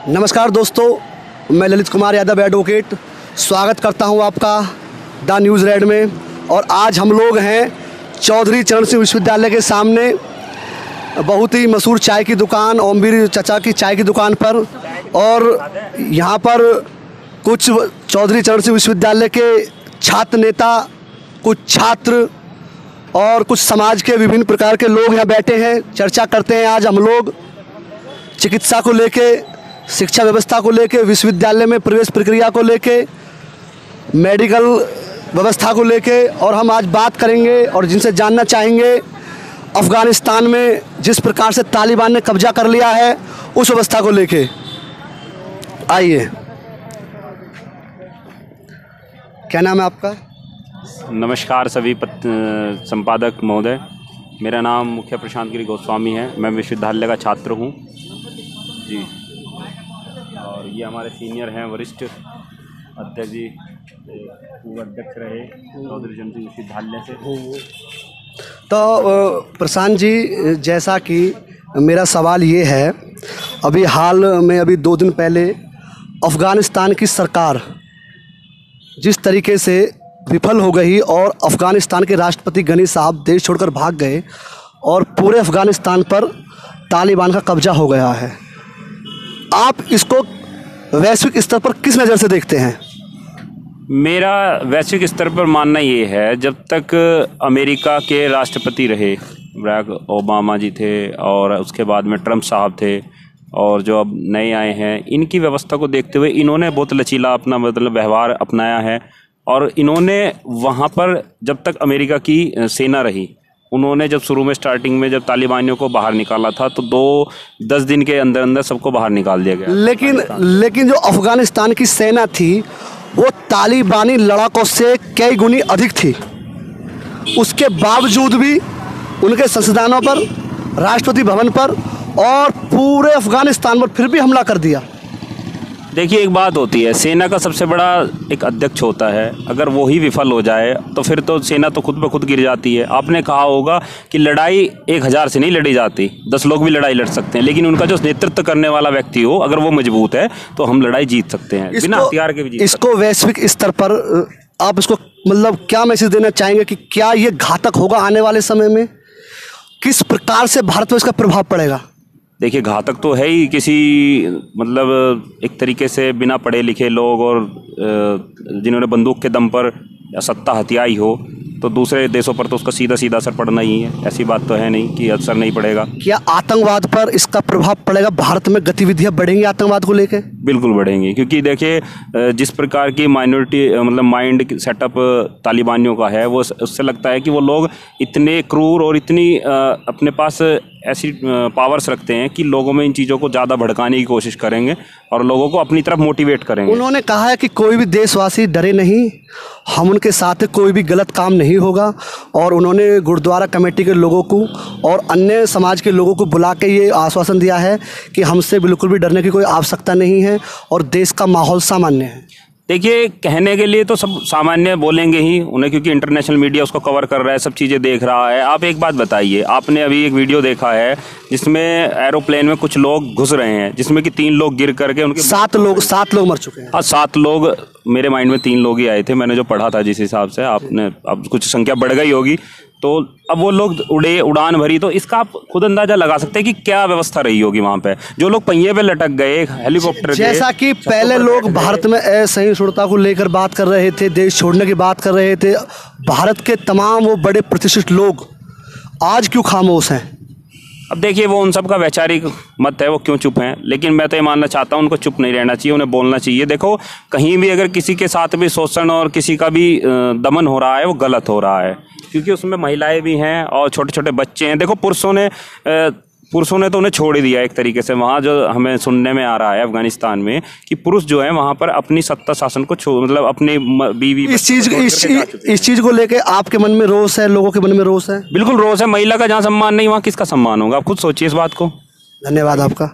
नमस्कार दोस्तों, मैं ललित कुमार यादव एडवोकेट स्वागत करता हूं आपका द न्यूज़ रेड में। और आज हम लोग हैं चौधरी चरण सिंह विश्वविद्यालय के सामने, बहुत ही मशहूर चाय की दुकान ओमवीर चचा की चाय की दुकान पर। और यहां पर कुछ चौधरी चरण सिंह विश्वविद्यालय के छात्र नेता, कुछ छात्र और कुछ समाज के विभिन्न प्रकार के लोग यहाँ बैठे हैं। चर्चा करते हैं आज हम लोग चिकित्सा को लेके, शिक्षा व्यवस्था को लेके, विश्वविद्यालय में प्रवेश प्रक्रिया को लेके, मेडिकल व्यवस्था को लेके। और हम आज बात करेंगे और जिनसे जानना चाहेंगे अफ़गानिस्तान में जिस प्रकार से तालिबान ने कब्जा कर लिया है उस व्यवस्था को लेके। आइए, क्या नाम है आपका? नमस्कार सभी संपादक महोदय, मेरा नाम मुखिया प्रशांत गिरी गोस्वामी है। मैं विश्वविद्यालय का छात्र हूँ जी। और ये हमारे सीनियर हैं, वरिष्ठ अध्यक्ष जी, पूर्व अध्यक्ष रहे चौधरी चरण सिंह विश्वविद्यालय से। तो प्रशांत जी, जैसा कि मेरा सवाल ये है, अभी हाल में अभी 2 दिन पहले अफ़गानिस्तान की सरकार जिस तरीके से विफल हो गई और अफ़गानिस्तान के राष्ट्रपति गनी साहब देश छोड़कर भाग गए और पूरे अफ़गानिस्तान पर तालिबान का कब्जा हो गया है, आप इसको वैश्विक स्तर पर किस नज़र से देखते हैं? मेरा वैश्विक स्तर पर मानना ये है, जब तक अमेरिका के राष्ट्रपति रहे, बराक ओबामा जी थे और उसके बाद में ट्रंप साहब थे, और जो अब नए आए हैं, इनकी व्यवस्था को देखते हुए इन्होंने बहुत लचीला अपना मतलब व्यवहार अपनाया है। और इन्होंने वहाँ पर जब तक अमेरिका की सेना रही, उन्होंने जब शुरू में स्टार्टिंग में जब तालिबानियों को बाहर निकाला था तो 10 दिन के अंदर अंदर सबको बाहर निकाल दिया गया। लेकिन जो अफ़गानिस्तान की सेना थी वो तालिबानी लड़ाकों से कई गुनी अधिक थी। उसके बावजूद भी उनके संसदानों पर, राष्ट्रपति भवन पर और पूरे अफ़गानिस्तान पर फिर भी हमला कर दिया। देखिए, एक बात होती है, सेना का सबसे बड़ा एक अध्यक्ष होता है, अगर वो ही विफल हो जाए तो फिर तो सेना तो खुद ब खुद गिर जाती है। आपने कहा होगा कि लड़ाई 1000 से नहीं लड़ी जाती, 10 लोग भी लड़ाई लड़ सकते हैं, लेकिन उनका जो नेतृत्व करने वाला व्यक्ति हो, अगर वो मजबूत है तो हम लड़ाई जीत सकते हैं, बिना हथियार के भी जीत सकते हैं। इसको वैश्विक स्तर पर आप इसको मतलब क्या मैसेज देना चाहेंगे कि क्या ये घातक होगा आने वाले समय में? किस प्रकार से भारत में इसका प्रभाव पड़ेगा? देखिए, घातक तो है ही, किसी मतलब एक तरीके से बिना पढ़े लिखे लोग और जिन्होंने बंदूक के दम पर या सत्ता हथियाई हो, तो दूसरे देशों पर तो उसका सीधा सीधा असर पड़ना ही है। ऐसी बात तो है नहीं कि असर नहीं पड़ेगा। क्या आतंकवाद पर इसका प्रभाव पड़ेगा? भारत में गतिविधियां बढ़ेंगी आतंकवाद को लेकर? बिल्कुल बढ़ेंगी, क्योंकि देखिए जिस प्रकार की माइनॉरिटी मतलब माइंड सेटअप तालिबानियों का है, वो उससे लगता है कि वो लोग इतने क्रूर और इतनी अपने पास ऐसी पावर्स रखते हैं कि लोगों में इन चीज़ों को ज़्यादा भड़काने की कोशिश करेंगे और लोगों को अपनी तरफ मोटिवेट करेंगे। उन्होंने कहा है कि कोई भी देशवासी डरे नहीं, हम उनके साथ कोई भी गलत काम नहीं होगा। और उन्होंने गुरुद्वारा कमेटी के लोगों को और अन्य समाज के लोगों को बुला के ये आश्वासन दिया है कि हमसे बिल्कुल भी डरने की कोई आवश्यकता नहीं है और देश का माहौल सामान्य है। देखिए, कहने के लिए तो सब सामान्य बोलेंगे ही उन्हें, क्योंकि इंटरनेशनल मीडिया उसको कवर कर रहा है, सब चीज़ें देख रहा है। आप एक बात बताइए, आपने अभी एक वीडियो देखा है जिसमें एरोप्लेन में कुछ लोग घुस रहे हैं, जिसमें कि 3 लोग गिर करके उनके 7 लोग मर चुके हैं। हाँ, 7 लोग, मेरे माइंड में 3 लोग ही आए थे, मैंने जो पढ़ा था जिस हिसाब से। आपने अब कुछ संख्या बढ़ गई होगी, तो अब वो लोग उड़ान भरी, तो इसका आप खुद अंदाजा लगा सकते हैं कि क्या व्यवस्था रही होगी वहाँ पे। जो लोग पहिए पे लटक गए, हेलीकॉप्टर, जैसा कि पहले लोग भारत में असहिष्णुता को लेकर बात कर रहे थे, देश छोड़ने की बात कर रहे थे, भारत के तमाम वो बड़े प्रतिष्ठित लोग आज क्यों खामोश हैं? अब देखिए, वो उन सब का वैचारिक मत है, वो क्यों चुप हैं, लेकिन मैं तो ये मानना चाहता हूँ उनको चुप नहीं रहना चाहिए, उन्हें बोलना चाहिए। देखो, कहीं भी अगर किसी के साथ भी शोषण और किसी का भी दमन हो रहा है, वो गलत हो रहा है, क्योंकि उसमें महिलाएं भी हैं और छोटे छोटे बच्चे हैं। देखो, पुरुषों ने तो उन्हें छोड़ ही दिया एक तरीके से। वहाँ जो हमें सुनने में आ रहा है अफगानिस्तान में कि पुरुष जो है वहाँ पर अपनी सत्ता शासन को मतलब अपनी बीवी, इस चीज़ को लेके आपके मन में रोष है, लोगों के मन में रोष है? बिल्कुल रोष है। महिला का जहाँ सम्मान नहीं, वहाँ किसका सम्मान होगा? आप खुद सोचिए इस बात को। धन्यवाद आपका।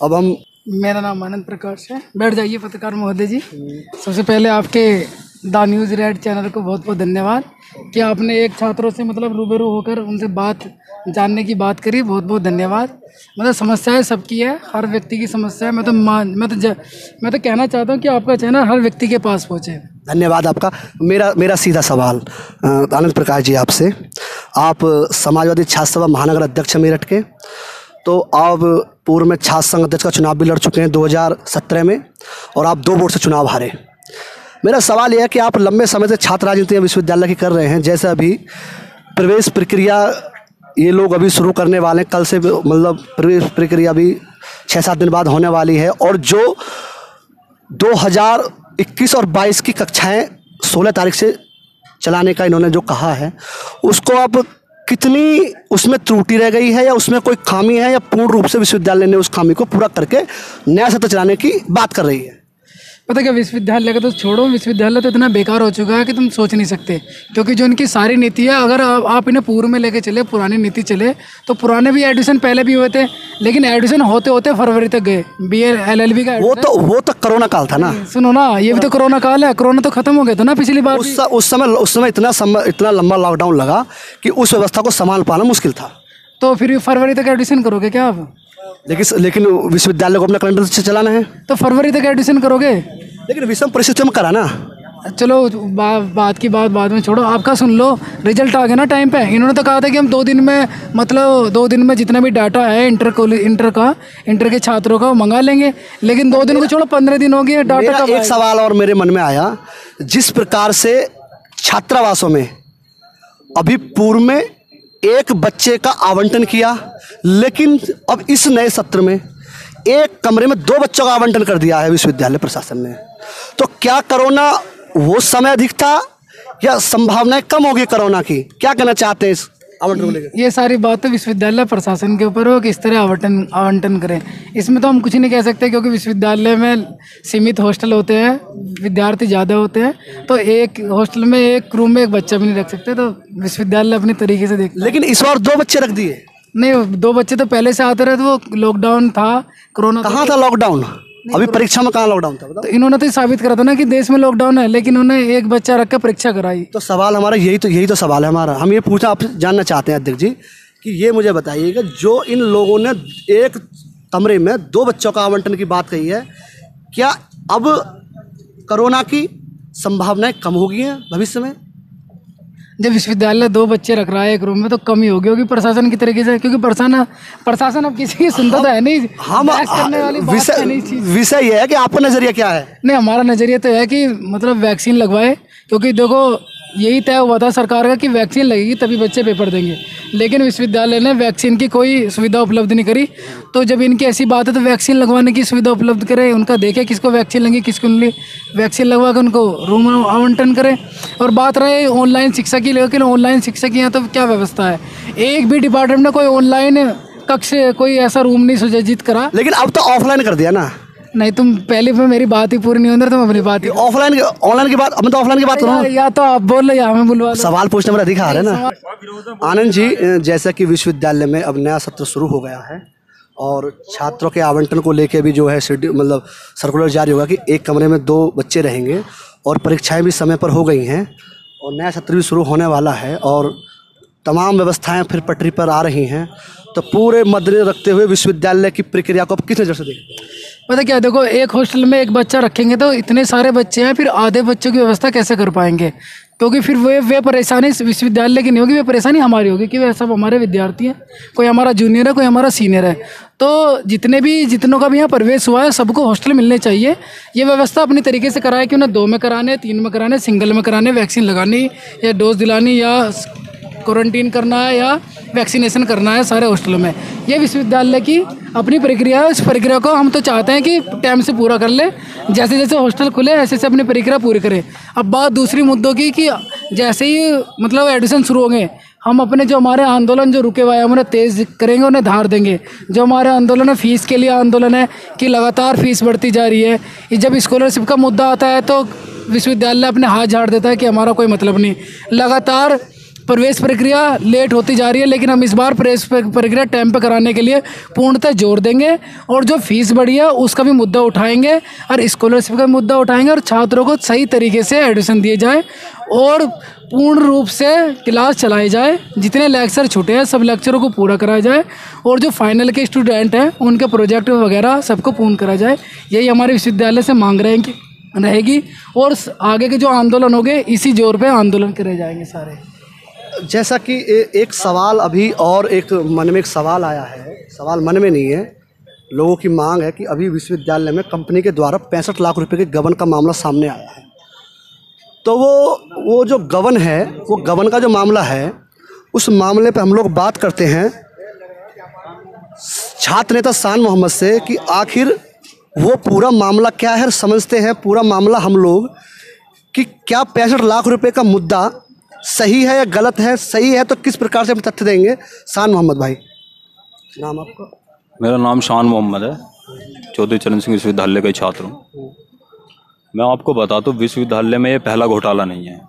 अब हम, मेरा नाम आनंद प्रकाश है। बैठ जाइए पत्रकार महोदय जी। सबसे पहले आपके द न्यूज़ रेड चैनल को बहुत बहुत धन्यवाद कि आपने एक छात्रों से मतलब रूबरू होकर उनसे बात जानने की बात करी। बहुत बहुत धन्यवाद। मतलब समस्याएं सबकी है, हर व्यक्ति की समस्या है। मैं तो कहना चाहता हूँ कि आपका चैनल हर व्यक्ति के पास पहुँचे। धन्यवाद आपका। मेरा सीधा सवाल आनंद प्रकाश जी आपसे, आप समाजवादी छात्र सभा महानगर अध्यक्ष हैं मेरठ के, तो आप पूर्व में छात्र संघ अध्यक्ष का चुनाव भी लड़ चुके हैं 2017 में, और आप 2 वोट से चुनाव हारे। मेरा सवाल यह है कि आप लंबे समय से छात्र राजनीति विश्वविद्यालय की कर रहे हैं, जैसे अभी प्रवेश प्रक्रिया ये लोग अभी शुरू करने वाले हैं, कल से मतलब प्रवेश प्रक्रिया भी 6-7 दिन बाद होने वाली है, और जो 2021 और 22 की कक्षाएं 16 तारीख से चलाने का इन्होंने जो कहा है, उसको आप कितनी उसमें त्रुटि रह गई है, या उसमें कोई खामी है, या पूर्ण रूप से विश्वविद्यालय ने उस खामी को पूरा करके नया सत्र चलाने की बात कर रही है? पता क्या, विश्वविद्यालय का तो छोड़ो, विश्वविद्यालय तो इतना बेकार हो चुका है कि तुम सोच नहीं सकते। क्योंकि जो इनकी सारी नीति है, अगर आप इन्हें पूर्व में लेके चले, पुरानी नीति चले, तो पुराने भी एडमिशन पहले भी हुए थे, लेकिन एडमिशन होते होते फरवरी तक गए। BA LLB का वो तो कोरोना काल था ना। सुनो ना, ये भी तो कोरोना काल है। कोरोना तो खत्म हो गया था ना पिछली बार। उस समय इतना लंबा लॉकडाउन लगा कि उस व्यवस्था को संभाल पाना मुश्किल था। तो फिर फरवरी तक एडमिशन करोगे क्या आप? लेकिन विश्वविद्यालय को अपना कैलेंडर से चलाना है, तो फरवरी तक एडमिशन करोगे। लेकिन विषम परिस्थितियों में करा ना। चलो बात की बात बाद में छोड़ो, आपका सुन लो। रिजल्ट आ गया ना टाइम पे। इन्होंने तो कहा था कि हम 2 दिन में, मतलब 2 दिन में जितना भी डाटा है इंटर के छात्रों का मंगा लेंगे, लेकिन 2 दिन को छोड़ो 15 दिन हो गए डाटा का। एक सवाल और मेरे मन में आया, जिस प्रकार से छात्रावासों में अभी पूर्व में एक बच्चे का आवंटन किया, लेकिन अब इस नए सत्र में एक कमरे में 2 बच्चों का आवंटन कर दिया है विश्वविद्यालय प्रशासन ने। तो क्या कोरोना वो समय अधिक था, या संभावनाएं कम होगी कोरोना की? क्या कहना चाहते हैं इस आवंटन को लेकर? ये सारी बात तो विश्वविद्यालय प्रशासन के ऊपर हो, किस तरह आवंटन करें। इसमें तो हम कुछ नहीं कह सकते, क्योंकि विश्वविद्यालय में सीमित हॉस्टल होते हैं, विद्यार्थी ज़्यादा होते हैं, तो एक हॉस्टल में एक रूम में एक बच्चा भी नहीं रख सकते। तो विश्वविद्यालय अपने तरीके से देख। लेकिन इस बार 2 बच्चे रख दिए। नहीं, 2 बच्चे तो पहले से आते रहे, तो वो लॉकडाउन था, कोरोना। कहाँ था लॉकडाउन? अभी परीक्षा में कहाँ लॉकडाउन था बताओ? तो इन्होंने तो साबित करा था ना कि देश में लॉकडाउन है, लेकिन उन्हें एक बच्चा रख कर परीक्षा कराई। तो सवाल हमारा यही तो सवाल है हमारा। हम ये पूछना आप जानना चाहते हैं अध्यक्ष जी, कि ये मुझे बताइएगा, जो इन लोगों ने एक कमरे में 2 बच्चों का आवंटन की बात कही है, क्या अब कोरोना की संभावनाएं कम हो गई हैं भविष्य में? जब विश्वविद्यालय 2 बच्चे रख रहा है एक रूम में, तो कमी होगी प्रशासन की तरीके से, क्योंकि प्रशासन अब किसी की सुनता तो है नहीं। विषय ये है कि आपका नजरिया क्या है? नहीं, हमारा नजरिया तो है कि मतलब वैक्सीन लगवाए, क्योंकि देखो यही तय हुआ था सरकार का कि वैक्सीन लगेगी तभी बच्चे पेपर देंगे, लेकिन विश्वविद्यालय ने वैक्सीन की कोई सुविधा उपलब्ध नहीं करी। तो जब इनकी ऐसी बात है तो वैक्सीन लगवाने की सुविधा उपलब्ध करें, उनका देखें किसको वैक्सीन लगी, किसको नहीं, वैक्सीन लगवा कर उनको रूम आवंटन करें। और बात रहे ऑनलाइन शिक्षा की, लेकिन ऑनलाइन शिक्षा की यहाँ तो क्या व्यवस्था है? एक भी डिपार्टमेंट ने कोई ऑनलाइन कक्ष, कोई ऐसा रूम नहीं सुजित करा। लेकिन अब तो ऑफलाइन कर दिया ना। नहीं, तुम पहले पे मेरी बात ही पूरी नहीं होती, तुम अपनी बात ही ऑफलाइन ऑनलाइन की बात। अब तो ऑफलाइन की बात करो, या तो आप बोल रहे या हमें बुलवा। सवाल पूछने में अधिकार है ना। आनंद जी, जैसा कि विश्वविद्यालय में अब नया सत्र शुरू हो गया है, और छात्रों के आवंटन को लेकर भी जो है मतलब सर्कुलर जारी होगा कि एक कमरे में 2 बच्चे रहेंगे, और परीक्षाएं भी समय पर हो गई हैं, और नया सत्र भी शुरू होने वाला है, और तमाम व्यवस्थाएं फिर पटरी पर आ रही हैं। तो पूरे मद्देनजर रखते हुए विश्वविद्यालय की प्रक्रिया को आप किस नज़र से देखते हैं? पता क्या, देखो एक हॉस्टल में एक बच्चा रखेंगे तो इतने सारे बच्चे हैं, फिर आधे बच्चों की व्यवस्था कैसे कर पाएंगे? क्योंकि फिर वे परेशानी विश्वविद्यालय की नहीं होगी, वे परेशानी हमारी होगी कि वे सब हमारे विद्यार्थी हैं, कोई हमारा जूनियर है, कोई हमारा सीनियर है। तो जितनों का भी यहाँ प्रवेश हुआ है, सबको हॉस्टल मिलने चाहिए। ये व्यवस्था अपनी तरीके से कराए कि उन्हें 2 में कराने, 3 में कराने, सिंगल में कराने, वैक्सीन लगानी या डोज दिलानी, या क्वारंटीन करना है, या वैक्सीनेशन करना है सारे हॉस्टलों में। ये विश्वविद्यालय की अपनी प्रक्रिया है। इस प्रक्रिया को हम तो चाहते हैं कि टाइम से पूरा कर ले, जैसे जैसे हॉस्टल खुले ऐसे ऐसे अपनी प्रक्रिया पूरी करें। अब बात दूसरी मुद्दों की, कि जैसे ही मतलब एडमिशन शुरू होंगे, हम अपने जो हमारे आंदोलन जो रुके हुए हैं उन्हें तेज़ करेंगे, उन्हें धार देंगे। जो हमारे आंदोलन है, फीस के लिए आंदोलन है कि लगातार फीस बढ़ती जा रही है। जब स्कॉलरशिप का मुद्दा आता है तो विश्वविद्यालय अपने हाथ झाड़ देता है कि हमारा कोई मतलब नहीं। लगातार प्रवेश प्रक्रिया लेट होती जा रही है, लेकिन हम इस बार प्रवेश प्रक्रिया टाइम पे कराने के लिए पूर्णतः जोर देंगे और जो फीस बढ़ी है उसका भी मुद्दा उठाएंगे और स्कॉलरशिप का मुद्दा उठाएंगे और छात्रों को सही तरीके से एडमिशन दिए जाए और पूर्ण रूप से क्लास चलाई जाए। जितने लेक्चर छूटे हैं सब लेक्चरों को पूरा कराया जाए और जो फाइनल के स्टूडेंट हैं उनके प्रोजेक्ट वगैरह सबको पूर्ण करा जाए। यही हमारे विश्वविद्यालय से मांग रहेगी और आगे के जो आंदोलन होंगे इसी जोर पे आंदोलन करे जाएंगे सारे। जैसा कि एक सवाल अभी और एक मन में एक सवाल आया है, सवाल मन में नहीं है, लोगों की मांग है कि अभी विश्वविद्यालय में कंपनी के द्वारा 65 लाख रुपए के गबन का मामला सामने आया है। तो वो जो गबन है, वो गबन का जो मामला है, उस मामले पे हम लोग बात करते हैं छात्र नेता शान मोहम्मद से कि आखिर वो पूरा मामला क्या है, समझते हैं पूरा मामला हम लोग कि क्या 65 लाख रुपए का मुद्दा सही है या गलत है। सही है तो किस प्रकार से हम तथ्य देंगे। शान मोहम्मद भाई, नाम आपका? मेरा नाम शान मोहम्मद है, चौधरी चरण सिंह विश्वविद्यालय का छात्र हूँ। मैं आपको बता दूँ विश्वविद्यालय में ये पहला घोटाला नहीं है।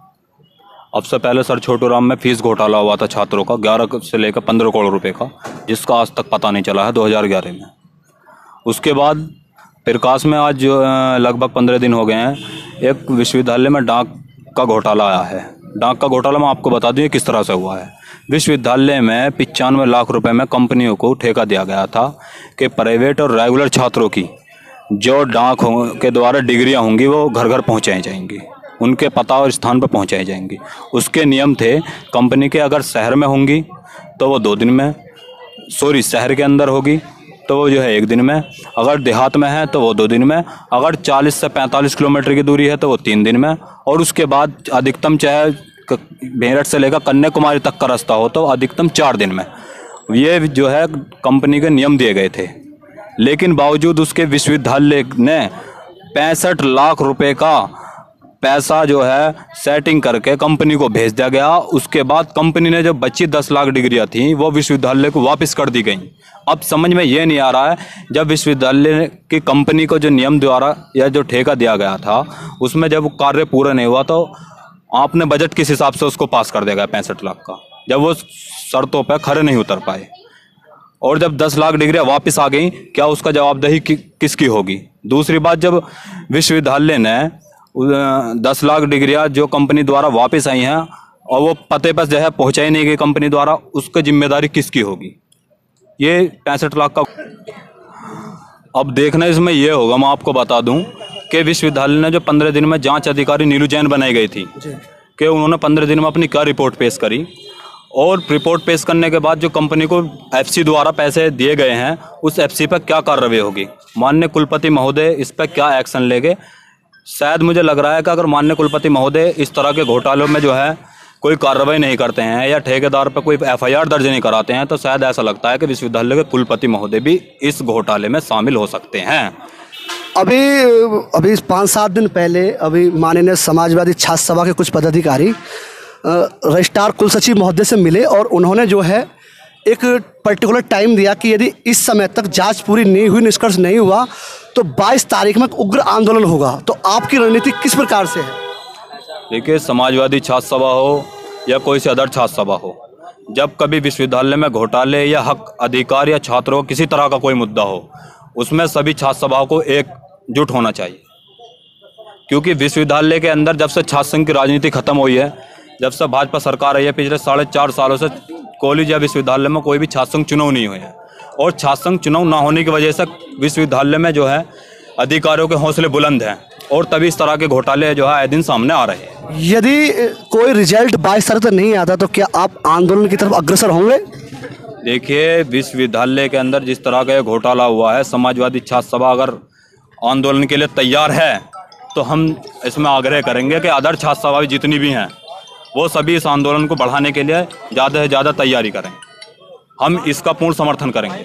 अब से पहले सर छोटूराम में फीस घोटाला हुआ था छात्रों का 11 से लेकर 15 करोड़ रुपए का, जिसका आज तक पता नहीं चला है 2011 में। उसके बाद प्रकाश में आज लगभग 15 दिन हो गए हैं, एक विश्वविद्यालय में डाक का घोटाला आया है। डाक का घोटाला मैं आपको बता दूं ये किस तरह से हुआ है। विश्वविद्यालय में 95 लाख रुपए में कंपनियों को ठेका दिया गया था कि प्राइवेट और रेगुलर छात्रों की जो डाक के द्वारा डिग्रियां होंगी वो घर घर पहुंचाई जाएंगी, उनके पता और स्थान पर पहुंचाई जाएंगी। उसके नियम थे कंपनी के अगर शहर में होंगी तो वो 2 दिन में, शहर के अंदर होगी तो वो जो है 1 दिन में, अगर देहात में है तो वो 2 दिन में, अगर 40 से 45 किलोमीटर की दूरी है तो वो 3 दिन में, और उसके बाद अधिकतम चाहे मेरठ से लेकर कन्याकुमारी तक का रास्ता हो तो अधिकतम 4 दिन में। ये जो है कंपनी के नियम दिए गए थे, लेकिन बावजूद उसके विश्वविद्यालय ने 65 लाख रुपए का पैसा जो है सेटिंग करके कंपनी को भेज दिया गया। उसके बाद कंपनी ने जो बची 10 लाख डिग्रियां थी वो विश्वविद्यालय को वापस कर दी गई। अब समझ में ये नहीं आ रहा है, जब विश्वविद्यालय की कंपनी को जो नियम द्वारा या जो ठेका दिया गया था उसमें जब कार्य पूरा नहीं हुआ तो आपने बजट किस हिसाब से उसको पास कर देगा 65 लाख का, जब वो शर्तों पर खरे नहीं उतर पाए। और जब 10 लाख डिग्रियां वापस आ गई, क्या उसका जवाबदेही किसकी होगी? दूसरी बात, जब विश्वविद्यालय ने 10 लाख डिग्रियां जो कंपनी द्वारा वापस आई हैं और वो पते पर जो है पहुंचाई नहीं गई कंपनी द्वारा, उसकी जिम्मेदारी किसकी होगी? ये 65 लाख का। अब देखना इसमें ये होगा, मैं आपको बता दूं कि विश्वविद्यालय ने जो 15 दिन में जांच अधिकारी नीलू जैन बनाई गई थी कि उन्होंने 15 दिन में अपनी क्या रिपोर्ट पेश करी, और रिपोर्ट पेश करने के बाद जो कंपनी को एफसी द्वारा पैसे दिए गए हैं उस एफसी पर क्या कार्रवाई होगी, माननीय कुलपति महोदय इस पर क्या एक्शन लेंगे। शायद मुझे लग रहा है कि अगर माननीय कुलपति महोदय इस तरह के घोटालों में जो है कोई कार्रवाई नहीं करते हैं या ठेकेदार पर कोई एफआईआर दर्ज नहीं कराते हैं तो शायद ऐसा लगता है कि विश्वविद्यालय के कुलपति महोदय भी इस घोटाले में शामिल हो सकते हैं। अभी 5-7 दिन पहले अभी माननीय समाजवादी छात्र सभा के कुछ पदाधिकारी रजिस्ट्रार कुलसचिव महोदय से मिले और उन्होंने जो है एक पर्टिकुलर टाइम दिया कि यदि इस समय तक जांच पूरी नहीं हुई, निष्कर्ष नहीं हुआ तो 22 तारीख में उग्र आंदोलन होगा। तो आपकी रणनीति किस प्रकार से है? देखिए, समाजवादी छात्र सभा हो या कोई से अदर छात्र सभा हो, जब कभी विश्वविद्यालय में घोटाले या हक अधिकार या छात्रों को किसी तरह का कोई मुद्दा हो, उसमें सभी छात्र सभाओं को एकजुट होना चाहिए। क्योंकि विश्वविद्यालय के अंदर जब से छात्र संघ की राजनीति खत्म हुई है, जब से भाजपा सरकार आई है, पिछले 4.5 सालों से कॉलेज या विश्वविद्यालय में कोई भी छात्र संघ चुनाव नहीं हुए हैं, और छात्र संघ चुनाव ना होने की वजह से विश्वविद्यालय में जो है अधिकारियों के हौसले बुलंद हैं, और तभी इस तरह के घोटाले जो है आए दिन सामने आ रहे हैं। यदि कोई रिजल्ट 22 तारीख तक नहीं आता तो क्या आप आंदोलन की तरफ अग्रसर होंगे? देखिए, विश्वविद्यालय के अंदर जिस तरह का घोटाला हुआ है, समाजवादी छात्र सभा अगर आंदोलन के लिए तैयार है तो हम इसमें आग्रह करेंगे कि अदर छात्र सभा जितनी भी हैं वो सभी इस आंदोलन को बढ़ाने के लिए ज़्यादा से ज़्यादा तैयारी करें। हम इसका पूर्ण समर्थन करेंगे।